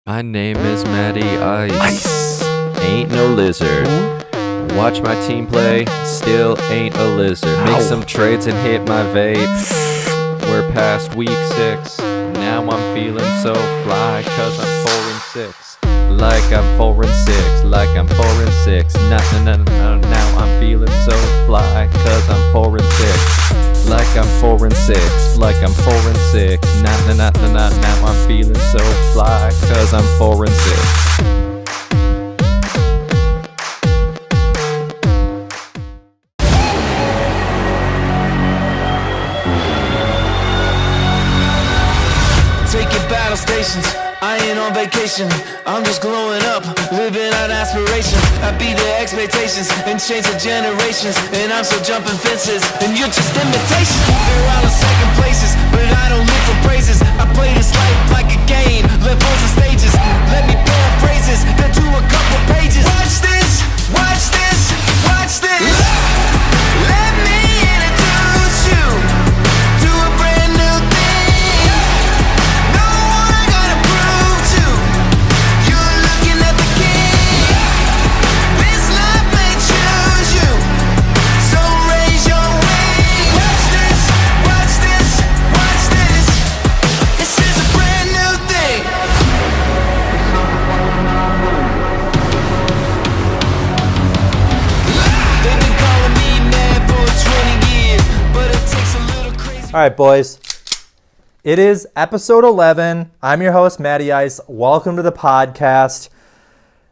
My name is Matty Ice. Ain't no lizard. Watch my team play, still ain't a lizard. Make some trades and hit my vape. We're past week 6. Now I'm feeling so fly, cause I'm 4-6. Like I'm 4-6, like I'm 4-6. Now I'm feeling so fly, cause I'm 4-6. Like I'm 4-6, like I'm 4-6. Now I'm feeling so fly, cause I'm 4-6. Stations. I ain't on vacation, I'm just growing up, living out aspirations. I beat the expectations and change the generations, and I'm still jumping fences, and you're just imitations. They're all in second places, but I don't live for praises. I play this life like a game, levels and stages. Let me paraphrase this, then do a couple pages. Watch this, watch this, watch this. Let me introduce you to a brand new thing. All right, boys. It is episode 11. I'm your host, Matty Ice. Welcome to the podcast.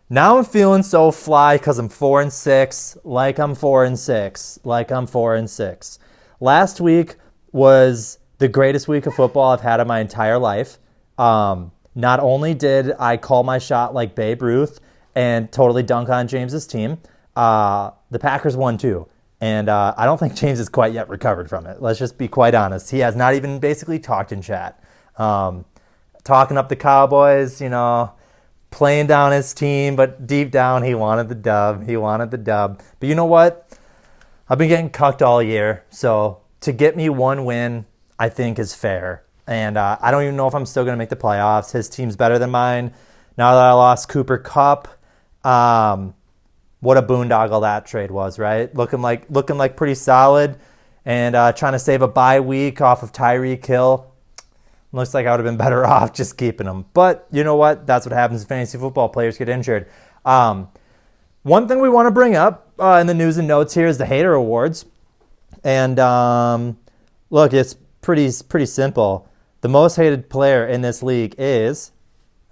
Now I'm feeling so fly because I'm 4-6, like I'm 4-6, like I'm 4-6. Last week was the greatest week of football I've had in my entire life. Not only did I call my shot like Babe Ruth and totally dunk on James's team, the Packers won too. And I don't think James is quite yet recovered from it. Let's just be quite honest. He has not even basically talked in chat. Talking up the Cowboys, playing down his team, but deep down he wanted the dub. But you know what? I've been getting cucked all year. So to get me one win, I think is fair. And I don't even know if I'm still going to make the playoffs. His team's better than mine. Now that I lost Cooper Kupp, what a boondoggle that trade was, right? Looking like pretty solid, and trying to save a bye week off of Tyreek Hill. Looks like I would have been better off just keeping him. But you know what? That's what happens in fantasy football. Players get injured. One thing we want to bring up in the news and notes here is the hater awards. And look, it's pretty simple. The most hated player in this league is,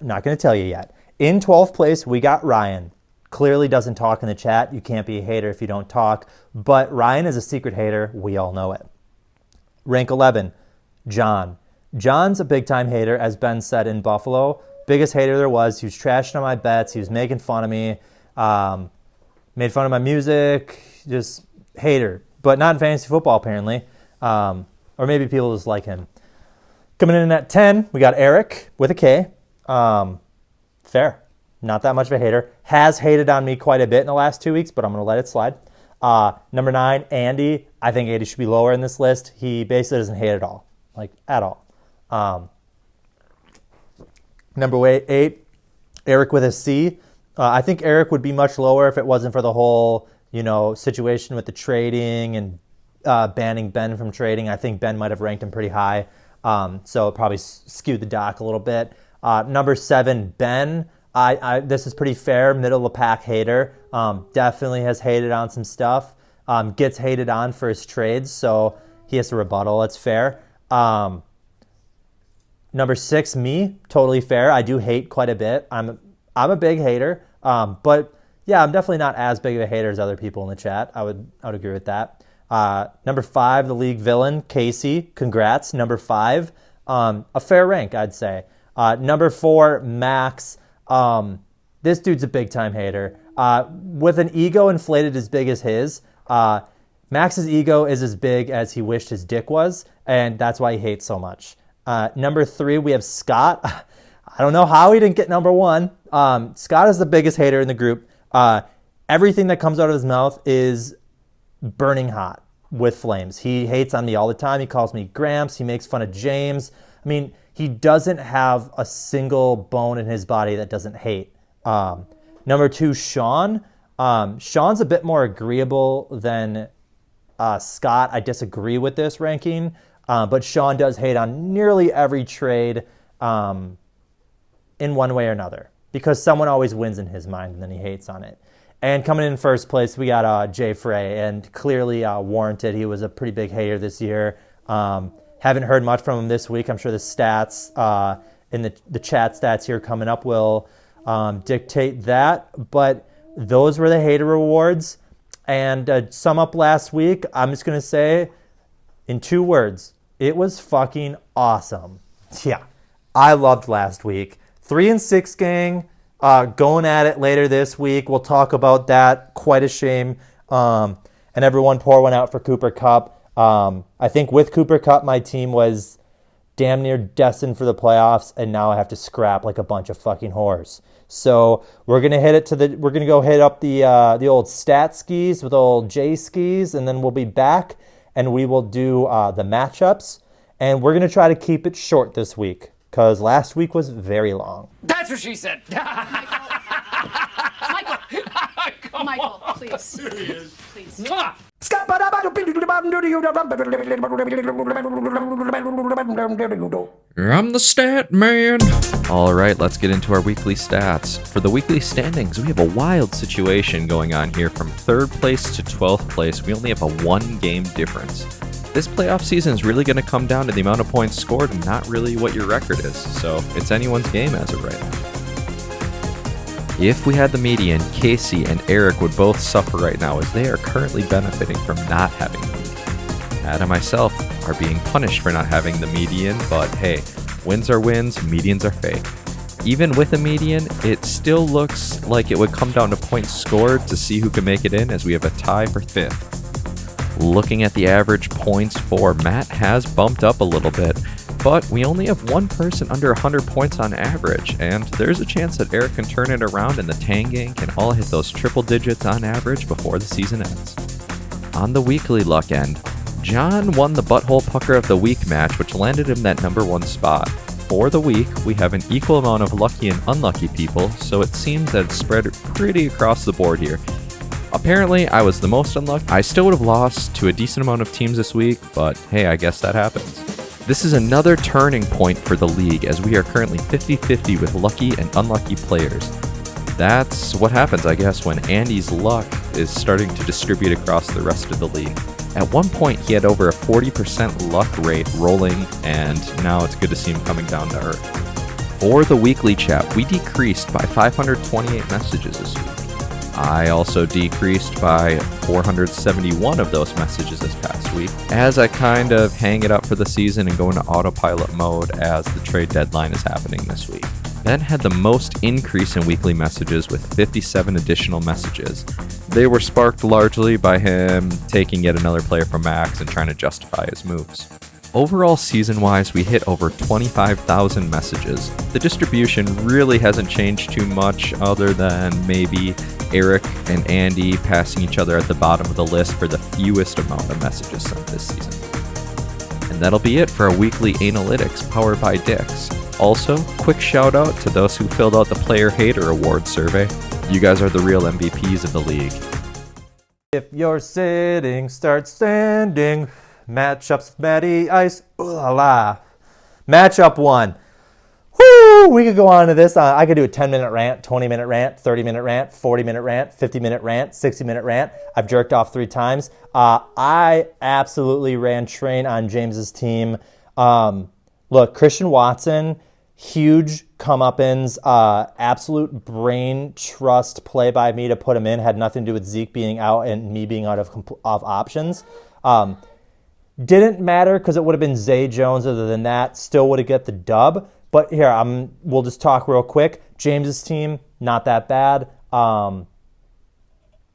I'm not going to tell you yet. In 12th place, we got Ryan. Clearly doesn't talk in the chat. You can't be a hater if you don't talk. But Ryan is a secret hater. We all know it. Rank 11, John. John's a big-time hater, as Ben said in Buffalo. Biggest hater there was. He was trashing on my bets. He was making fun of me. Made fun of my music. Just hater. But not in fantasy football, apparently. Or maybe people just like him. Coming in at 10, we got Eric with a K. Fair. Not that much of a hater. Has hated on me quite a bit in the last 2 weeks, but I'm going to let it slide. Number 9, Andy. I think Andy should be lower in this list. He basically doesn't hate at all. Like, at all. Number 8, Eric with a C. I think Eric would be much lower if it wasn't for the whole, situation with the trading and banning Ben from trading. I think Ben might have ranked him pretty high. So it probably skewed the dock a little bit. Number 7, Ben. This is pretty fair, middle of the pack hater. Definitely has hated on some stuff. Gets hated on for his trades, so he has to rebuttal. It's fair. Number 6, me, totally fair. I do hate quite a bit. I'm a big hater, but yeah, I'm definitely not as big of a hater as other people in the chat. I would agree with that. Number 5, the league villain, Casey. Congrats, number 5. A fair rank, I'd say. Number 4, Max. This dude's a big time hater. With an ego inflated as big as his, Max's ego is as big as he wished his dick was, and that's why he hates so much. Number 3, we have Scott. I don't know how he didn't get number 1. Scott is the biggest hater in the group. Everything that comes out of his mouth is burning hot with flames. He hates on me all the time. He calls me Gramps. He makes fun of James. I mean, He doesn't have a single bone in his body that doesn't hate. Number 2, Sean. Sean's a bit more agreeable than Scott. I disagree with this ranking, but Sean does hate on nearly every trade in one way or another, because someone always wins in his mind and then he hates on it. And coming in first place, we got Jay Frey, and clearly warranted. He was a pretty big hater this year. Haven't heard much from him this week. I'm sure the stats in the chat stats here coming up will dictate that. But those were the hater rewards. And to sum up last week, I'm just going to say in 2 words, it was fucking awesome. Yeah, I loved last week. 3-6 gang, going at it later this week. We'll talk about that. Quite a shame. And everyone pour one out for Cooper Kupp. I think with Cooper Kupp, my team was damn near destined for the playoffs, and now I have to scrap like a bunch of fucking whores. So we're gonna go hit up the old stat skis with old J skis, and then we'll be back and we will do the matchups, and we're gonna try to keep it short this week because last week was very long. That's what she said. Michael, please. Please. Mwah! I'm the stat man. All right, let's get into our weekly stats. For the weekly standings, we have a wild situation going on here. From 3rd place to 12th place, we only have a 1-game difference. This playoff season is really going to come down to the amount of points scored and not really what your record is. So it's anyone's game as of right now. If we had the median, Casey and Eric would both suffer right now, as they are currently benefiting from not having the median. Matt and myself are being punished for not having the median, but hey, wins are wins, medians are fake. Even with a median, it still looks like it would come down to points scored to see who can make it in, as we have a tie for 5th. Looking at the average points for Matt has bumped up a little bit, but we only have one person under 100 points on average, and there's a chance that Eric can turn it around and the Tang Gang can all hit those triple digits on average before the season ends. On the weekly luck end, John won the Butthole Pucker of the Week match, which landed him that number 1 spot. For the week, we have an equal amount of lucky and unlucky people, so it seems that it's spread pretty across the board here. Apparently, I was the most unlucky. I still would have lost to a decent amount of teams this week, but hey, I guess that happens. This is another turning point for the league, as we are currently 50-50 with lucky and unlucky players. That's what happens, I guess, when Andy's luck is starting to distribute across the rest of the league. At one point, he had over a 40% luck rate rolling, and now it's good to see him coming down to earth. For the weekly chat, we decreased by 528 messages this week. I also decreased by 471 of those messages this past week, as I kind of hang it up for the season and go into autopilot mode as the trade deadline is happening this week. Ben had the most increase in weekly messages with 57 additional messages. They were sparked largely by him taking yet another player from Max and trying to justify his moves. Overall, season-wise, we hit over 25,000 messages. The distribution really hasn't changed too much, other than maybe Eric and Andy passing each other at the bottom of the list for the fewest amount of messages sent this season. And that'll be it for our weekly analytics powered by Dix. Also, quick shout out to those who filled out the Player Hater Award survey. You guys are the real MVPs of the league. If you're sitting, start standing. Matchups, Matty Ice. Ooh la la. Matchup 1. Woo! We could go on to this. I could do a 10-minute rant, 20-minute rant, 30-minute rant, 40-minute rant, 50-minute rant, 60-minute rant. I've jerked off 3 times. I absolutely ran train on James's team. Look, Christian Watson, huge comeuppance, absolute brain trust play by me to put him in. Had nothing to do with Zeke being out and me being out of options. Didn't matter because it would have been Zay Jones. Other than that, still would have got the dub. But here, we'll just talk real quick. James's team, not that bad.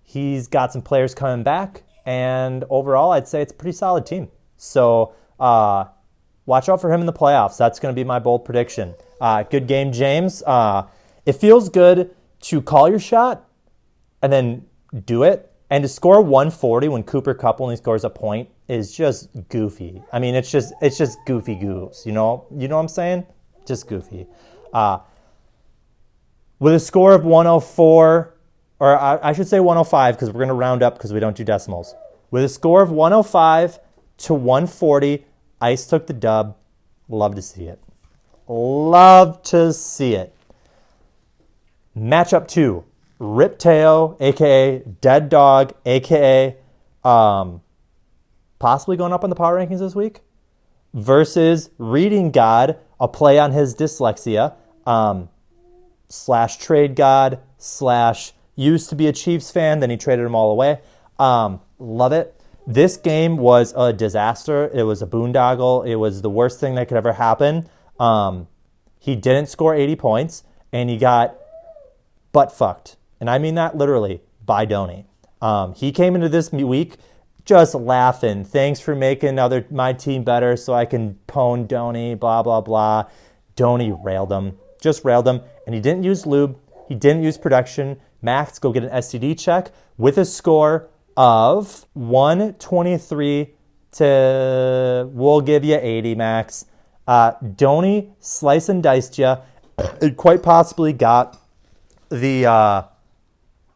He's got some players coming back, and overall, I'd say it's a pretty solid team. So watch out for him in the playoffs. That's going to be my bold prediction. Good game, James. It feels good to call your shot and then do it. And to score 140 when Cooper Kupp only scores a point is just goofy. I mean, it's just goofy goose. You know what I'm saying? Just goofy. With a score of 104, or I should say 105 because we're going to round up because we don't do decimals. With a score of 105 to 140, Ice took the dub. Love to see it. Love to see it. Matchup 2, Riptail, a.k.a. Dead Dog, a.k.a. Possibly going up in the power rankings this week, versus Reading God, a play on his dyslexia, / trade god / used to be a Chiefs fan, then he traded them all away. Love it. This game was a disaster. It was a boondoggle. It was the worst thing that could ever happen. He didn't score 80 points, and he got butt fucked. And I mean that literally by Donny. He came into this week just laughing. Thanks for making my team better so I can pwn Donny, blah, blah, blah. Donny railed him. Just railed him. And he didn't use lube. He didn't use production. Max, go get an STD check with a score of 123 to, we'll give you 80, Max. Donny slice and diced you. It quite possibly got the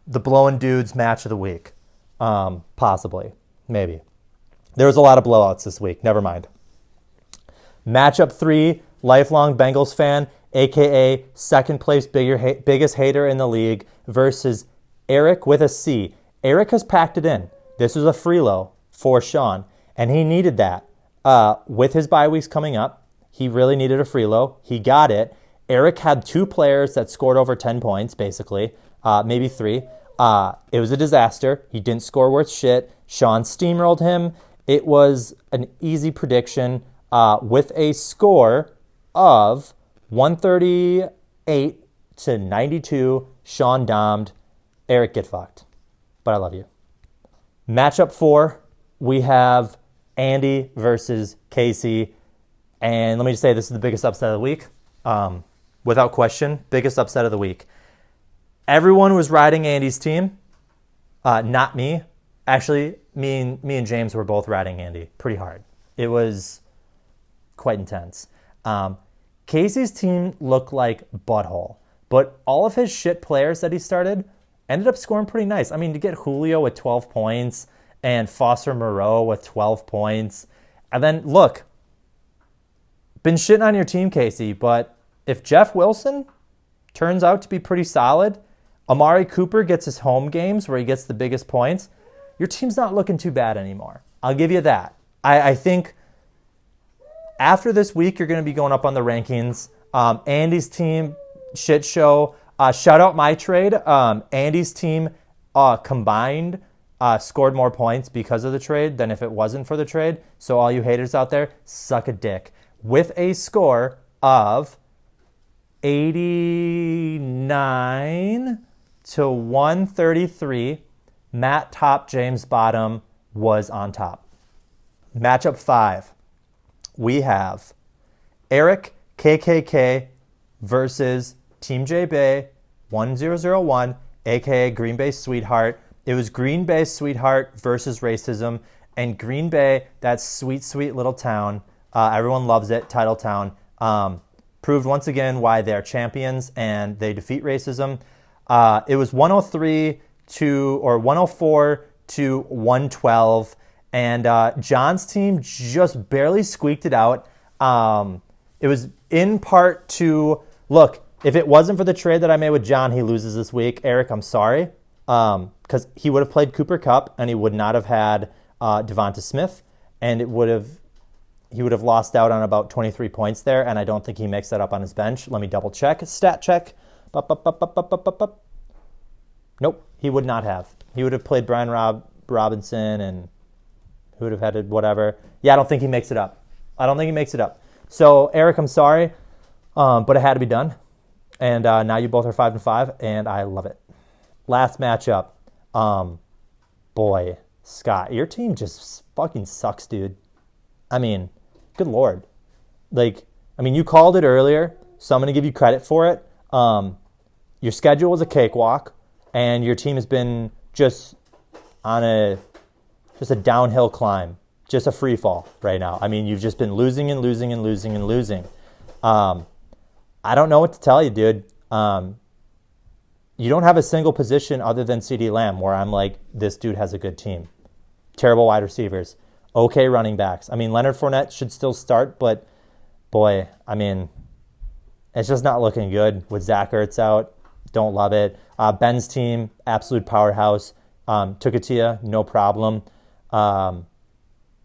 blowing dudes match of the week. Possibly. Maybe. There was a lot of blowouts this week. Never mind. Matchup 3, lifelong Bengals fan, a.k.a. second place biggest hater in the league, versus Eric with a C. Eric has packed it in. This was a freelo for Sean, and he needed that. With his bye weeks coming up, he really needed a freelo. He got it. Eric had 2 players that scored over 10 points, basically, maybe 3. It was a disaster. He didn't score worth shit. Sean steamrolled him. It was an easy prediction with a score of 138 to 92. Sean domed. Eric, get fucked. But I love you. Matchup 4, we have Andy versus Casey. And let me just say, this is the biggest upset of the week. Without question, biggest upset of the week. Everyone was riding Andy's team. Not me. Actually, me and James were both riding Andy pretty hard. It was quite intense. Casey's team looked like butthole, but all of his shit players that he started ended up scoring pretty nice. I mean, to get Julio with 12 points and Foster Moreau with 12 points. And then, look, been shitting on your team, Casey, but if Jeff Wilson turns out to be pretty solid, Amari Cooper gets his home games where he gets the biggest points, your team's not looking too bad anymore. I'll give you that. I think after this week, you're going to be going up on the rankings. Andy's team, shit show. Shout out my trade. Andy's team combined scored more points because of the trade than if it wasn't for the trade. So all you haters out there, suck a dick. With a score of 89 to 133, Matt top, James bottom was on top. Matchup 5, we have Eric KKK versus Team J Bay 1001, aka Green Bay Sweetheart. It was Green Bay Sweetheart versus racism, and Green Bay, that sweet, sweet little town, everyone loves it, title town, proved once again why they're champions and they defeat racism. It was 104 to 112, and John's team just barely squeaked it out. It was in part to, look, if it wasn't for the trade that I made with John, he loses this week. Eric, I'm sorry, because he would have played Cooper Kupp and he would not have had Devonta Smith, and he would have lost out on about 23 points there, and I don't think he makes that up on his bench. Let me double check. Stat check. Nope, he would not have. He would have played Brian Robinson, and who would have had whatever. Yeah, I don't think he makes it up. So, Eric, I'm sorry, but it had to be done. And now you both are 5-5, and I love it. Last matchup. Boy, Scott, your team just fucking sucks, dude. I mean, good Lord. You called it earlier, so I'm going to give you credit for it. Your schedule was a cakewalk, and your team has been just on a downhill climb. just a free fall right now. I mean, you've just been losing and losing and losing and losing. I don't know what to tell you, dude. You don't have a single position other than CeeDee Lamb where I'm like, this dude has a good team. Terrible wide receivers. Okay running backs. I mean, Leonard Fournette should still start, but boy, I mean, it's just not looking good with Zach Ertz out. Don't love it. Ben's team, absolute powerhouse. Tukatia, no problem.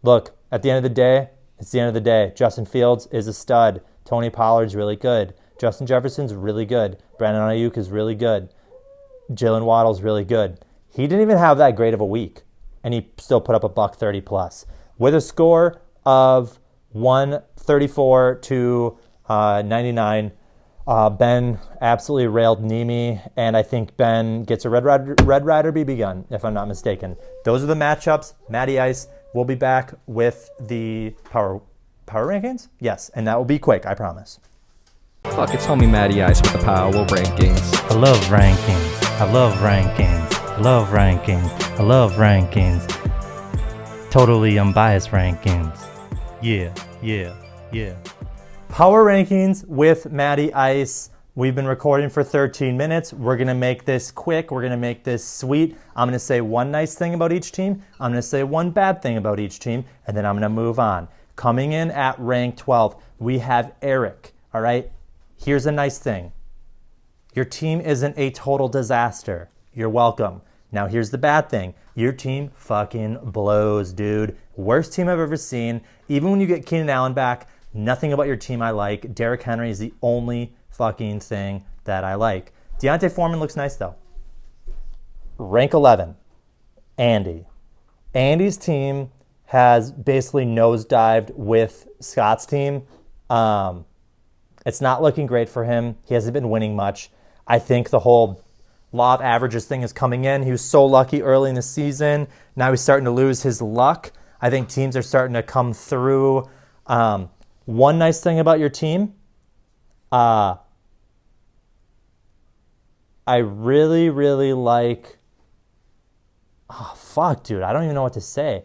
Look, at the end of the day, it's the end of the day. Justin Fields is a stud. Tony Pollard's really good. Justin Jefferson's really good. Brandon Ayuk is really good. Jalen Waddle's really good. He didn't even have that great of a week, and he still put up a $130 plus with a score of 134 to 99. Ben absolutely railed Nemi, and I think Ben gets a Red Rider BB gun, if I'm not mistaken. Those are the matchups. Matty Ice will be back with the power rankings. Yes, and that will be quick, I promise. Fuck, it's homie Matty Ice with the Power Rankings. I love rankings. I love rankings. I love rankings. I love rankings. Totally unbiased rankings. Yeah. Power rankings with Matty Ice. We've been recording for 13 minutes. We're going to make this quick. We're going to make this sweet. I'm going to say one nice thing about each team. I'm going to say one bad thing about each team, and then I'm going to move on. Coming in at rank 12, we have Eric. All right? Here's a nice thing. Your team isn't a total disaster. You're welcome. Now, here's the bad thing. Your team fucking blows, dude. Worst team I've ever seen. Even when you get Keenan Allen back, nothing about your team I like. Derrick Henry is the only fucking thing that I like. Deontay Foreman looks nice, though. Rank 11, Andy. Andy's team has basically nosedived with Scott's team. It's not looking great for him. He hasn't been winning much. I think the whole law of averages thing is coming in. He was so lucky early in the season. Now he's starting to lose his luck. I think teams are starting to come through. One nice thing about your team, I really, really like... Oh, fuck, dude. I don't even know what to say.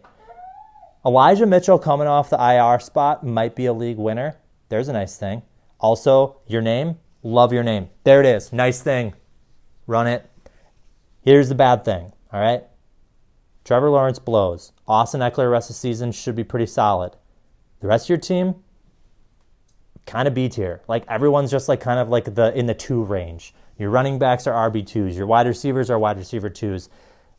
Elijah Mitchell coming off the IR spot might be a league winner. There's a nice thing. Also, your name. Love your name. There it is. Nice thing. Run it. Here's the bad thing, all right? Trevor Lawrence blows. Austin Eckler rest of the season should be pretty solid. The rest of your team, kind of B tier. Like everyone's just like kind of like in the 2 range. Your running backs are RB2s. Your wide receivers are wide receiver 2s.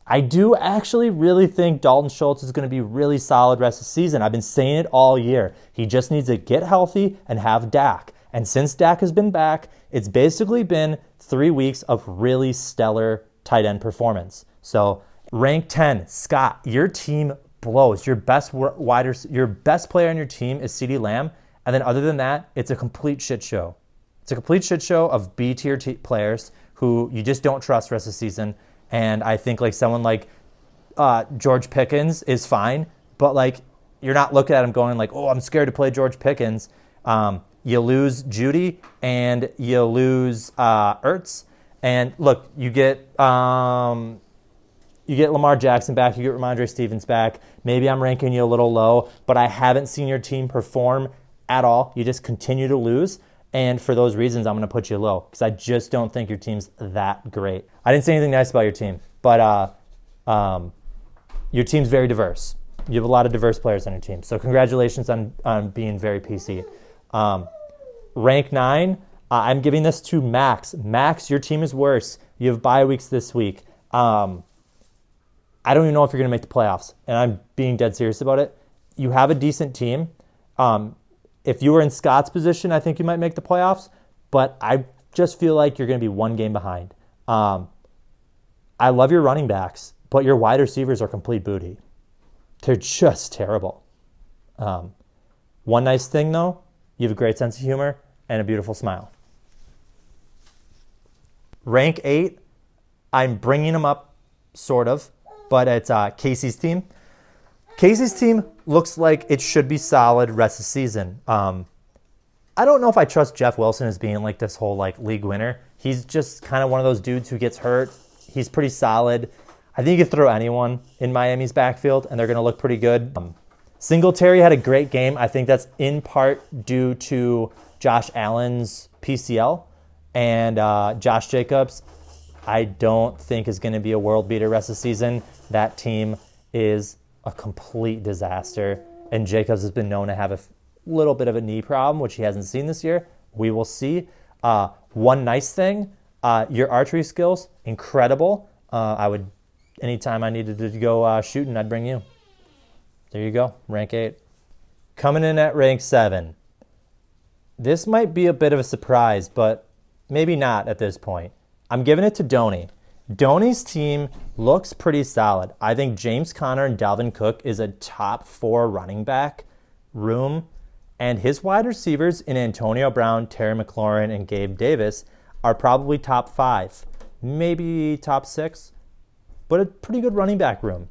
I do actually really think Dalton Schultz is going to be really solid rest of the season. I've been saying it all year. He just needs to get healthy and have Dak. And since Dak has been back, it's basically been 3 weeks of really stellar tight end performance. So rank 10, Scott, your team blows. Your best player on your team is CeeDee Lamb. And then other than that, it's a complete shit show. It's a complete shit show of B-tier players who you just don't trust the rest of the season. And I think like someone like George Pickens is fine, but like you're not looking at him going like, oh, I'm scared to play George Pickens. You lose Judy and you lose Ertz. And look, you get Lamar Jackson back, you get Ramondre Stevens back. Maybe I'm ranking you a little low, but I haven't seen your team perform at all. You just continue to lose. And for those reasons, I'm going to put you low because I just don't think your team's that great. I didn't say anything nice about your team, but your team's very diverse. You have a lot of diverse players on your team. So congratulations on being very PC. Rank 9, I'm giving this to Max. Max, your team is worse. You have bye weeks this week. I don't even know if you're going to make the playoffs, and I'm being dead serious about it. You have a decent team. If you were in Scott's position, I think you might make the playoffs, but I just feel like you're going to be 1 game behind. I love your running backs, but your wide receivers are complete booty. They're just terrible. One nice thing, though, you have a great sense of humor and a beautiful smile. Rank 8, I'm bringing them up, sort of, but it's Casey's team. Casey's team looks like it should be solid rest of the season. I don't know if I trust Jeff Wilson as being like this whole like league winner. He's just kind of one of those dudes who gets hurt. He's pretty solid. I think you could throw anyone in Miami's backfield and they're going to look pretty good. Singletary had a great game. I think that's in part due to Josh Allen's PCL. And Josh Jacobs, I don't think is going to be a world beater rest of the season. That team is a complete disaster. And Jacobs has been known to have a little bit of a knee problem, which he hasn't seen this year. We will see. One nice thing, your archery skills, incredible. Anytime I needed to go shooting, I'd bring you. There you go, rank 8. Coming in at rank 7. This might be a bit of a surprise, but maybe not at this point. I'm giving it to Donnie. Donnie's team looks pretty solid. I think James Conner and Dalvin Cook is a top 4 running back room, and his wide receivers in Antonio Brown, Terry McLaurin, and Gabe Davis are probably top 5, maybe top 6, but a pretty good running back room.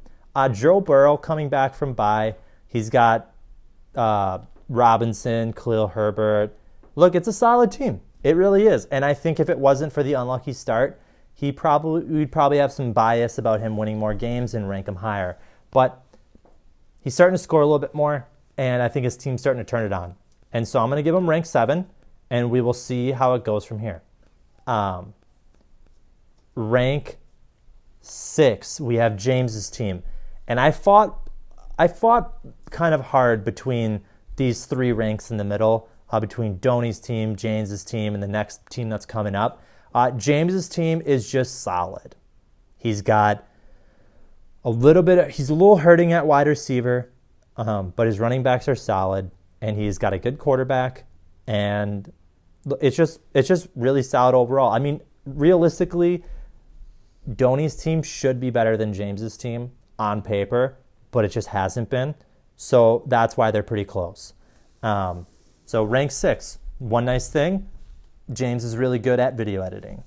Joe Burrow coming back from bye. He's got Robinson, Khalil Herbert. Look, it's a solid team. It really is. And I think if it wasn't for the unlucky start, we'd probably have some bias about him winning more games and rank him higher. But he's starting to score a little bit more, and I think his team's starting to turn it on. And so I'm going to give him rank 7, and we will see how it goes from here. Rank 6, we have James's team. And I fought kind of hard between these 3 ranks in the middle, between Donnie's team, James's team, and the next team that's coming up. James's team is just solid. He's got he's a little hurting at wide receiver, but his running backs are solid, and he's got a good quarterback, and it's just really solid overall. I mean, realistically, Donnie's team should be better than James's team on paper, but it just hasn't been. So that's why they're pretty close. So rank 6, one nice thing, James is really good at video editing.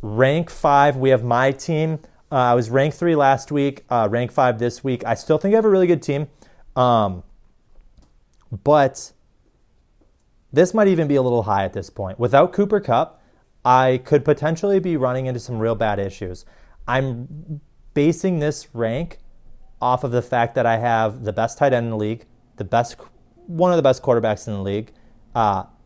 Rank 5, we have my team. I was rank 3 last week, rank 5 this week. I still think I have a really good team. But this might even be a little high at this point. Without Cooper Kupp, I could potentially be running into some real bad issues. I'm basing this rank off of the fact that I have the best tight end in the league, one of the best quarterbacks in the league,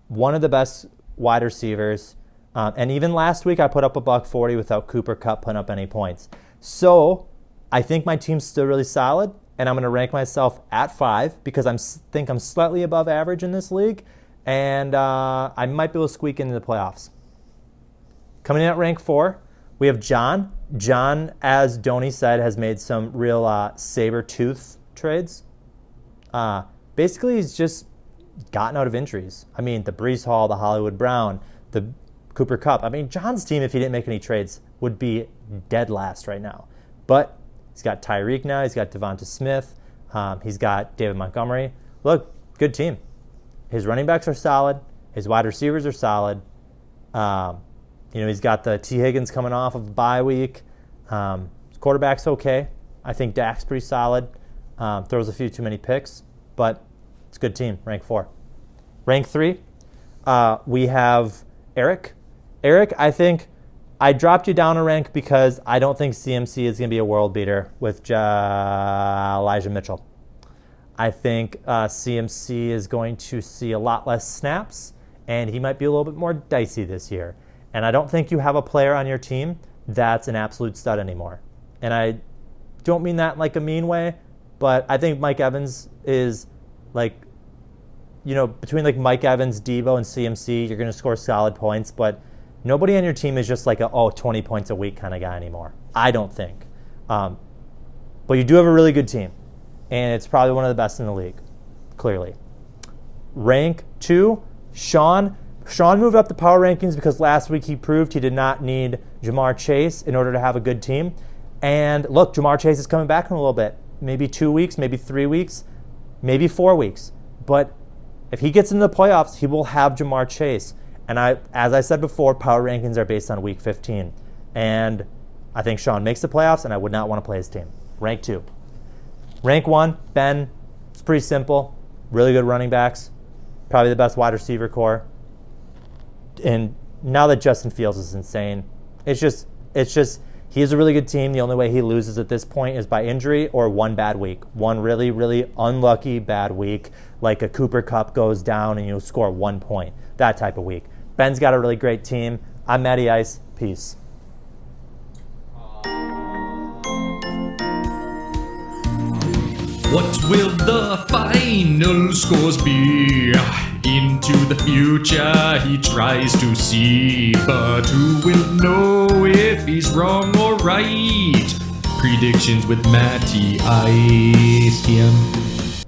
one of the best wide receivers, and even last week I put up a $140 without Cooper Kupp putting up any points. So I think my team's still really solid, and I'm going to rank myself at 5 because I think I'm slightly above average in this league, and I might be able to squeak into the playoffs. Coming in at rank 4, we have John. John, as Donnie said, has made some real saber-tooth trades. Basically, he's just gotten out of injuries. I mean, the Breece Hall, the Hollywood Brown, the Cooper Kupp. I mean, John's team, if he didn't make any trades, would be dead last right now. But he's got Tyreek now. He's got Devonta Smith. He's got David Montgomery. Look, good team. His running backs are solid. His wide receivers are solid. He's got the T. Higgins coming off of a bye week. His quarterback's okay. I think Dak's pretty solid. Throws a few too many picks, but it's a good team. Rank 4. Rank 3, we have Eric. Eric, I think I dropped you down a rank because I don't think CMC is going to be a world beater with Elijah Mitchell. I think CMC is going to see a lot less snaps, and he might be a little bit more dicey this year. And I don't think you have a player on your team that's an absolute stud anymore. And I don't mean that in like a mean way, but I think Mike Evans is between like Mike Evans, Debo, and CMC, you're going to score solid points, but nobody on your team is just like 20 points a week kind of guy anymore. I don't think. But you do have a really good team, and it's probably one of the best in the league, clearly. Rank 2, Sean. Sean moved up the power rankings because last week he proved he did not need Jamar Chase in order to have a good team. And look, Jamar Chase is coming back in a little bit. Maybe 2 weeks, maybe 3 weeks, maybe 4 weeks. But if he gets into the playoffs, he will have Jamar Chase. And as I said before, power rankings are based on week 15. And I think Sean makes the playoffs, and I would not want to play his team. Rank 2. Rank 1, Ben. It's pretty simple. Really good running backs. Probably the best wide receiver core. And now that Justin Fields is insane, it's just He has a really good team. The only way he loses at this point is by injury or one bad week. One really, really unlucky bad week, like a Cooper Kupp goes down and you score 1 point. That type of week. Ben's got a really great team. I'm Matty Ice. Peace. What will the final scores be? Into the future he tries to see, but who will know if he's wrong or right? Predictions with Matty Ice. TM.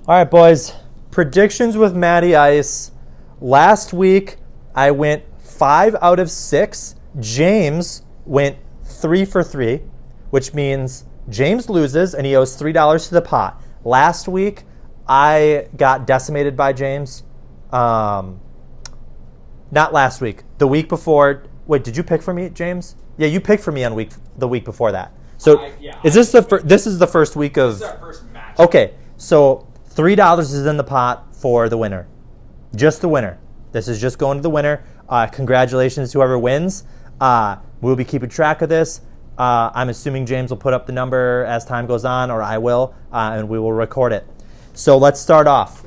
All right, boys. Predictions with Matty Ice. Last week, I went 5 out of 6. James went 3 for 3, which means James loses and he owes $3 to the pot. Last week, I got decimated by James. Not last week. The week before. Wait, did you pick for me, James? Yeah, you picked for me on the week before that. So this is the first week of. This is our first match. Okay, so $3 is in the pot for the winner. Just the winner. This is just going to the winner. Congratulations to whoever wins. We'll be keeping track of this. I'm assuming James will put up the number as time goes on, or I will, and we will record it. So let's start off.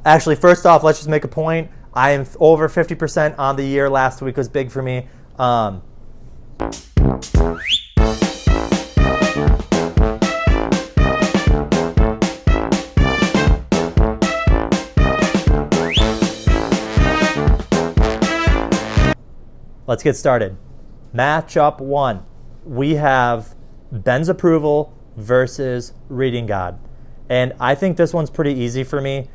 Actually, first off, let's just make a point. I am over 50% on the year. Last week was big for me. Let's get started. Matchup 1. We have Ben's Approval versus Reading God. And I think this one's pretty easy for me.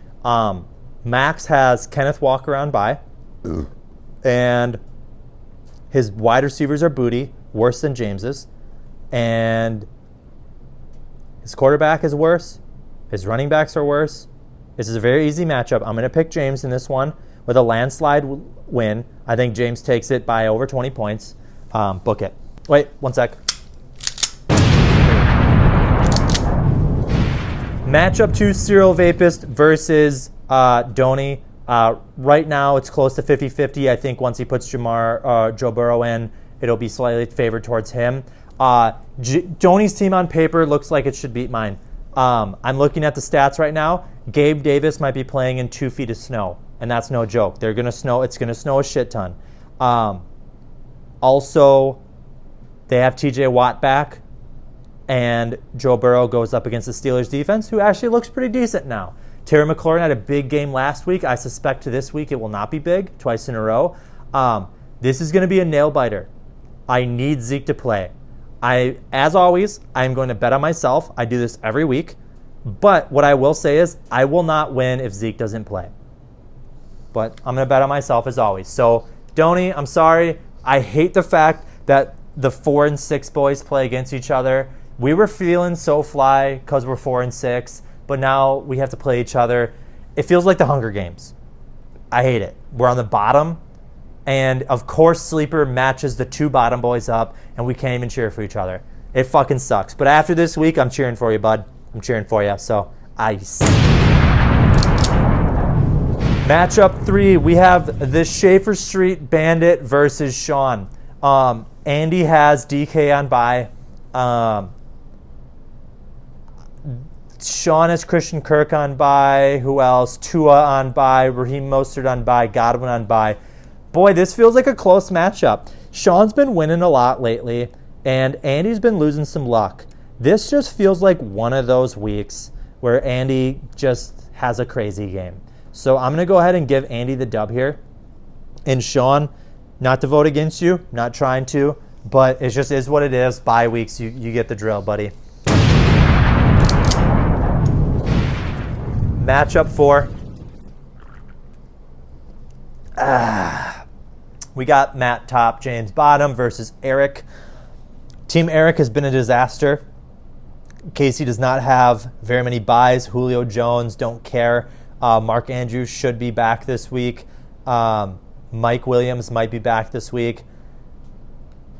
Max has Kenneth Walker on bye. And his wide receivers are booty, worse than James's. And his quarterback is worse. His running backs are worse. This is a very easy matchup. I'm going to pick James in this one with a landslide win. I think James takes it by over 20 points. Book it. Wait, 1 sec. Matchup 2, Serial Vapist versus Donny. Right now, it's close to 50-50. I think once he puts Joe Burrow in, it'll be slightly favored towards him. Donny's team on paper looks like it should beat mine. I'm looking at the stats right now. Gabe Davis might be playing in 2 feet of snow, and that's no joke. They're gonna snow. It's gonna snow a shit ton. Also, they have TJ Watt back, and Joe Burrow goes up against the Steelers defense, who actually looks pretty decent now. Terry McLaurin had a big game last week. I suspect this week it will not be big, twice in a row. This is going to be a nail-biter. I need Zeke to play. As always, I'm going to bet on myself. I do this every week. But what I will say is I will not win if Zeke doesn't play. But I'm going to bet on myself as always. So, Donny, I'm sorry. I hate the fact that the 4 and 6 boys play against each other. We were feeling so fly because we're 4 and 6, but now we have to play each other. It feels like the Hunger Games. I hate it. We're on the bottom, and of course Sleeper matches the 2 bottom boys up, and we can't even cheer for each other. It fucking sucks. But after this week, I'm cheering for you, bud. I'm cheering for you. So, ice. Matchup 3, we have the Schaefer Street Bandit versus Sean. Andy has DK on bye. Sean has Christian Kirk on bye. Who else? Tua on bye. Raheem Mostert on bye. Godwin on bye. Boy, this feels like a close matchup. Sean's been winning a lot lately, and Andy's been losing some luck. This just feels like one of those weeks where Andy just has a crazy game. So I'm going to go ahead and give Andy the dub here. And Sean, not to vote against you, not trying to, but it just is what it is. Bye weeks, you get the drill, buddy. Matchup 4. We got Matt top, James bottom versus Eric. Team Eric has been a disaster. Casey does not have very many buys. Julio Jones, don't care. Mark Andrews should be back this week. Mike Williams might be back this week.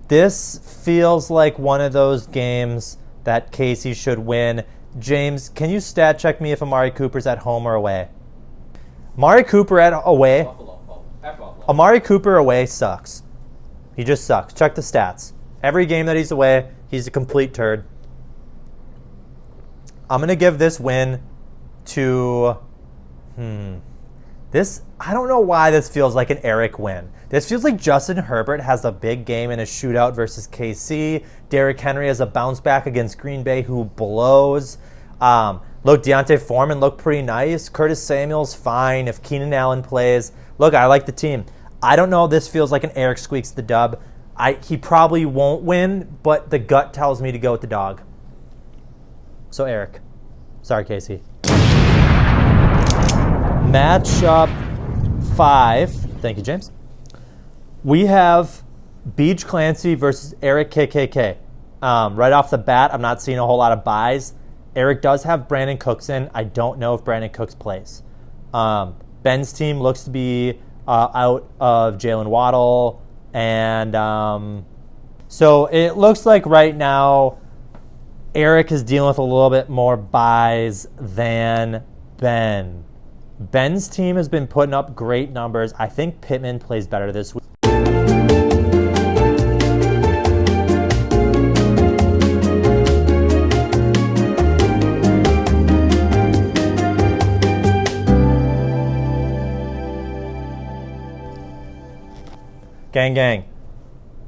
This feels like one of those games that Casey should win. James, can you stat check me if Amari Cooper's at home or away? Amari Cooper away sucks. He just sucks. Check the stats. Every game that he's away, he's a complete turd. I'm going to give this win to... I don't know why this feels like an Eric win. This feels like Justin Herbert has a big game in a shootout versus KC. Derrick Henry has a bounce back against Green Bay, who blows. Look, Deontay Foreman looked pretty nice. Curtis Samuel's fine if Keenan Allen plays. Look, I like the team. I don't know. This feels like an Eric squeaks the dub. He probably won't win, but the gut tells me to go with the dog. So Eric. Sorry, Casey. Matchup 5. Thank you, James. We have Beach Clancy versus Eric KKK. Right off the bat, I'm not seeing a whole lot of buys. Eric does have Brandon Cooks in. I don't know if Brandon Cooks plays. Ben's team looks to be out of Jalen Waddle. And so it looks like right now Eric is dealing with a little bit more buys than Ben. Ben's team has been putting up great numbers. I think Pittman plays better this week. Gang, gang.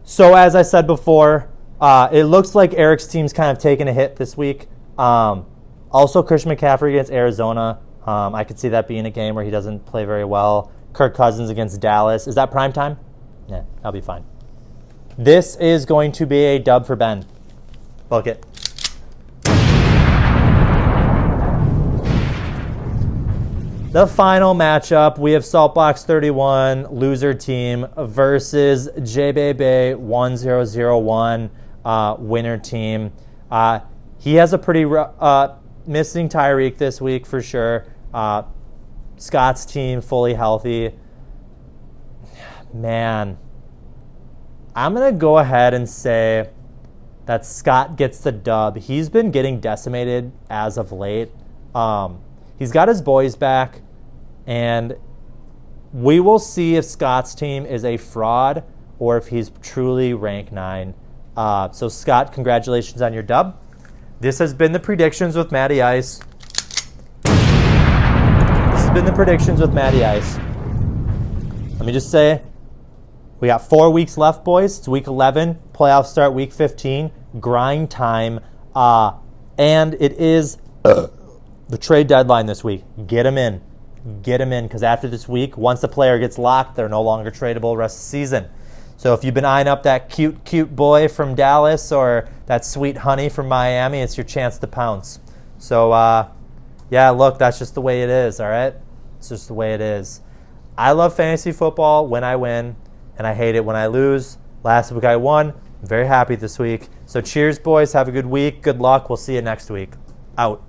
So as I said before, it looks like Eric's team's kind of taking a hit this week. Also, Christian McCaffrey against Arizona. I could see that being a game where he doesn't play very well. Kirk Cousins against Dallas. Is that prime time? Yeah, I'll be fine. This is going to be a dub for Ben. Book it. The final matchup, we have Saltbox 31 loser team versus JBay 1001 winner team. He has a pretty missing Tyreek this week for sure. Scott's team fully healthy. Man, I'm going to go ahead and say that Scott gets the dub. He's been getting decimated as of late. He's got his boys back, and we will see if Scott's team is a fraud or if he's truly rank 9. So Scott, congratulations on your dub. This has been the predictions with Matty Ice. Let me just say, we got 4 weeks left, boys. It's week 11. Playoffs start week 15. Grind time. And it is the trade deadline this week. Get him in. Because after this week, once the player gets locked, they're no longer tradable rest of the season. So if you've been eyeing up that cute boy from Dallas or that sweet honey from Miami, it's your chance to pounce. So, yeah, look, that's just the way it is, all right? It's just the way it is. I love fantasy football when I win, and I hate it when I lose. Last week I won. I'm very happy this week. So cheers, boys. Have a good week. Good luck. We'll see you next week. Out.